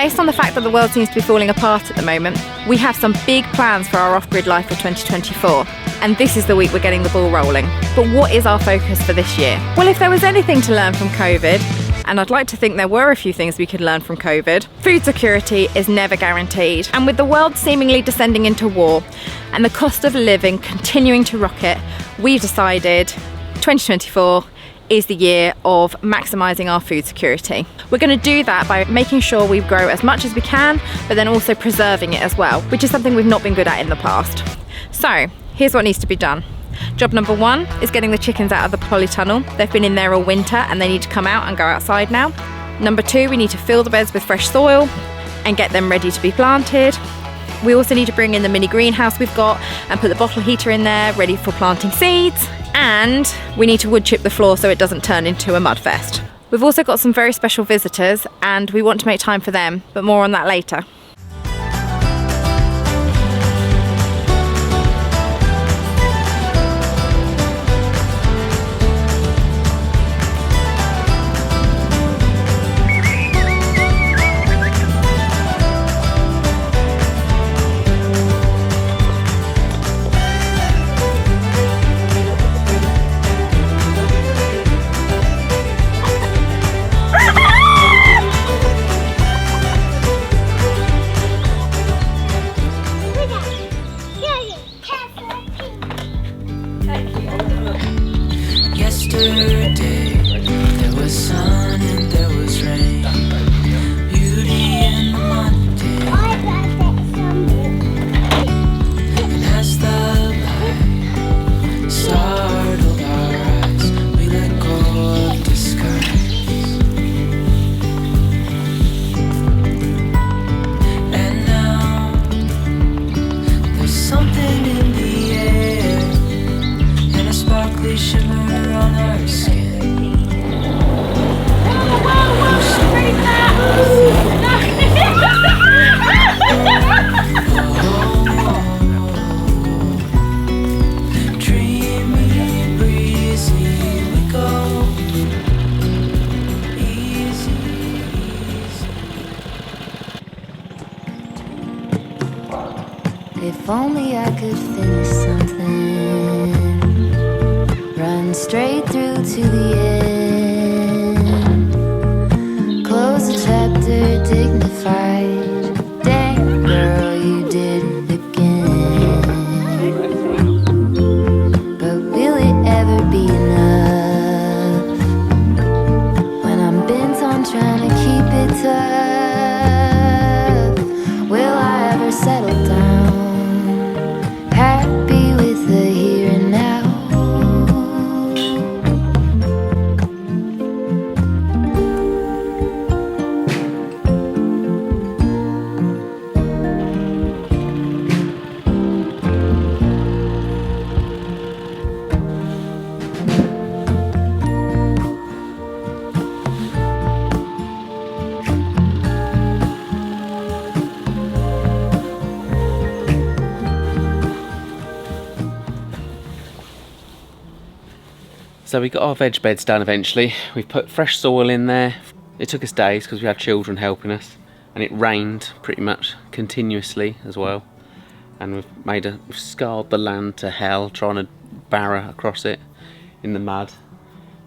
Based on the fact that the world seems to be falling apart at the moment, we have some big plans for our Off-Grid Life for 2024. And this is the week we're getting the ball rolling. But what is our focus for this year? Well, if there was anything to learn from COVID, and I'd like to think there were a few things we could learn from COVID, food security is never guaranteed. And with the world seemingly descending into war and the cost of living continuing to rocket, we've decided 2024 is the year of maximising our food security. We're going to do that by making sure we grow as much as we can, but then also preserving it as well, which is something we've not been good at in the past. So here's what needs to be done. Job number 1 is getting the chickens out of the polytunnel. They've been in there all winter and they need to come out and go outside now. Number 2, we need to fill the beds with fresh soil and get them ready to be planted. We also need to bring in the mini greenhouse we've got and put the bottle heater in there ready for planting seeds. And we need to wood chip the floor so it doesn't turn into a mud fest. We've also got some very special visitors and we want to make time for them, but more on that later. Yesterday, there was sun and there was rain. Beauty in the Monday. And as the light startled our eyes, we let go of disguise. And now, there's something in the air and a sparkly shimmer on our skin. Dreamy, breezy, we go. Easy, easy. If only I could finish something, run straight through to the end, close a chapter dignified. Dang girl, you did it again. But will it ever be enough when I'm bent on trying to keep it tough? Will I ever settle down, happy with the here and now? So we got our veg beds done eventually. We've put fresh soil in there. It took us days because we had children helping us, and it rained pretty much continuously as well. And we've scarred the land to hell trying to barrow across it in the mud.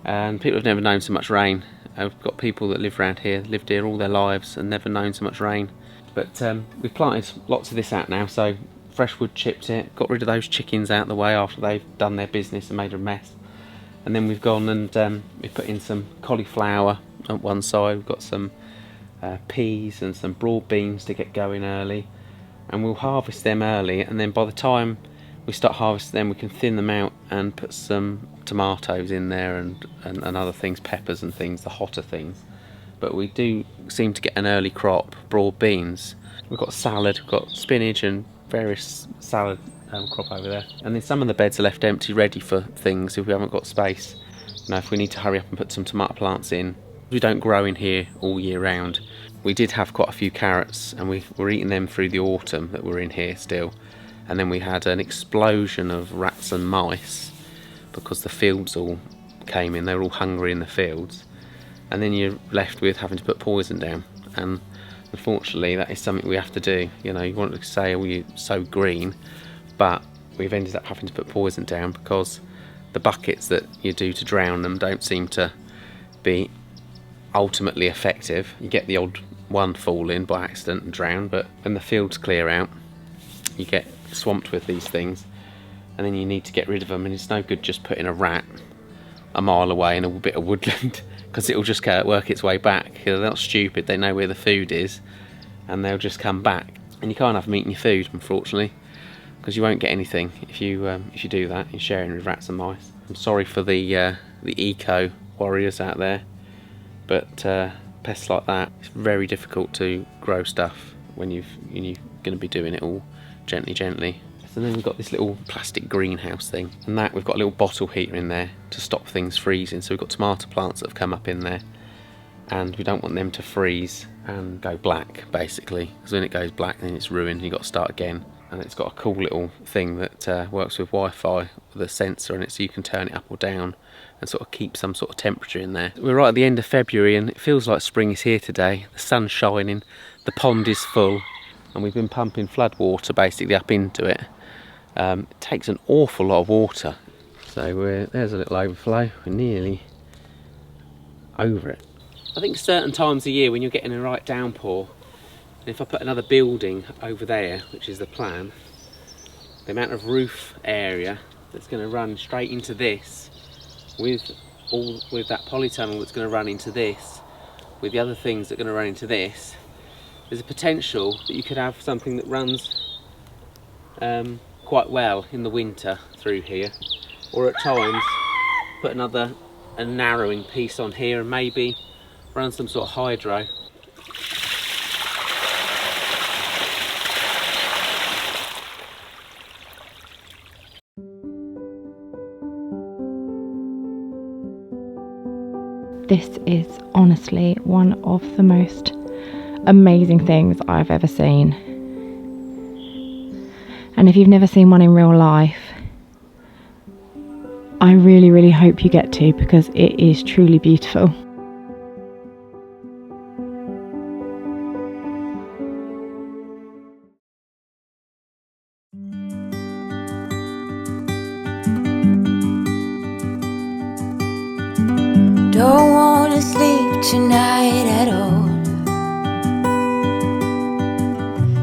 And people have never known so much rain. We've got people that live around here, lived here all their lives and never known so much rain. But we've planted lots of this out now, so fresh wood chipped it, got rid of those chickens out the way after they've done their business and made a mess. And then we've gone and we've put in some cauliflower on one side. We've got some peas and some broad beans to get going early, and we'll harvest them early, and then by the time we start harvesting them we can thin them out and put some tomatoes in there and other things, peppers and things, the hotter things. But we do seem to get an early crop, broad beans. We've got salad, we've got spinach and various salad crop over there, and then some of the beds are left empty ready for things if we haven't got space. You know, if we need to hurry up and put some tomato plants in. We don't grow in here all year round. We did have quite a few carrots and we were eating them through the autumn that we're in here still, and then we had an explosion of rats and mice because the fields all came in. They were all hungry in the fields, and then you're left with having to put poison down, and Unfortunately, that is something we have to do. You know, you want to say, oh, you're so green, but we've ended up having to put poison down because the buckets that you do to drown them don't seem to be ultimately effective. You get the odd one fall in by accident and drown, but when the fields clear out, you get swamped with these things, and then you need to get rid of them, and it's no good just putting a rat a mile away in a bit of woodland because it'll just work its way back. They're not stupid, they know where the food is and they'll just come back, and you can't have them eating your food, unfortunately, because you won't get anything if you do that. You're sharing with rats and mice. I'm sorry for the eco warriors out there, but pests like that, it's very difficult to grow stuff when you're going to be doing it all gently. So then we've got this little plastic greenhouse thing, and that we've got a little bottle heater in there to stop things freezing. So we've got tomato plants that have come up in there, and we don't want them to freeze and go black, basically, because when it goes black then it's ruined and you've got to start again. And it's got a cool little thing that works with Wi-Fi with a sensor in it, so you can turn it up or down and sort of keep some sort of temperature in there. We're right at the end of February and it feels like spring is here today. The sun's shining, the pond is full, and we've been pumping flood water basically up into it. It takes an awful lot of water, so there's a little overflow. We're nearly over it. I think certain times of year when you're getting a right downpour, and if I put another building over there, which is the plan, the amount of roof area that's going to run straight into this, with that polytunnel that's going to run into this, with the other things that are going to run into this, there's a potential that you could have something that runs quite well in the winter through here, or at times put a narrowing piece on here and maybe run some sort of hydro. This is honestly one of the most amazing things I've ever seen. And if you've never seen one in real life, I really, really hope you get to, because it is truly beautiful. Don't wanna sleep tonight at all.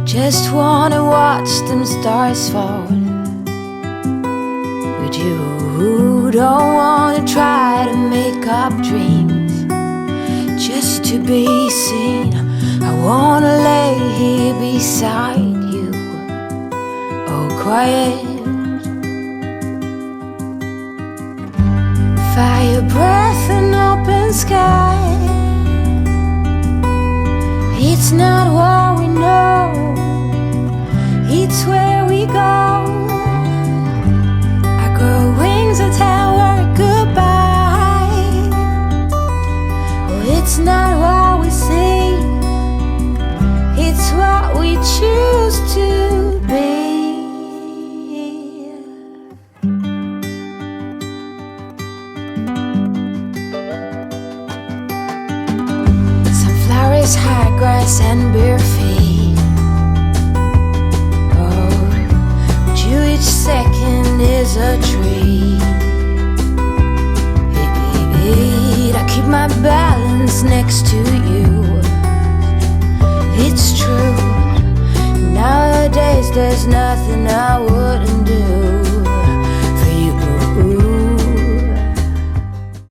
Just wanna watch them stars fall. With you, don't wanna try to make up dreams just to be seen. I wanna lay here beside you, all quiet. Fire breath and open sky. It's not what we know, it's where we go. I grow wings that tell her goodbye. Oh, it's not what we see, it's what we choose to be. Sunflowers, high grass and bare feet. Each second is a treat. I keep my balance next to you. It's true, nowadays there's nothing I would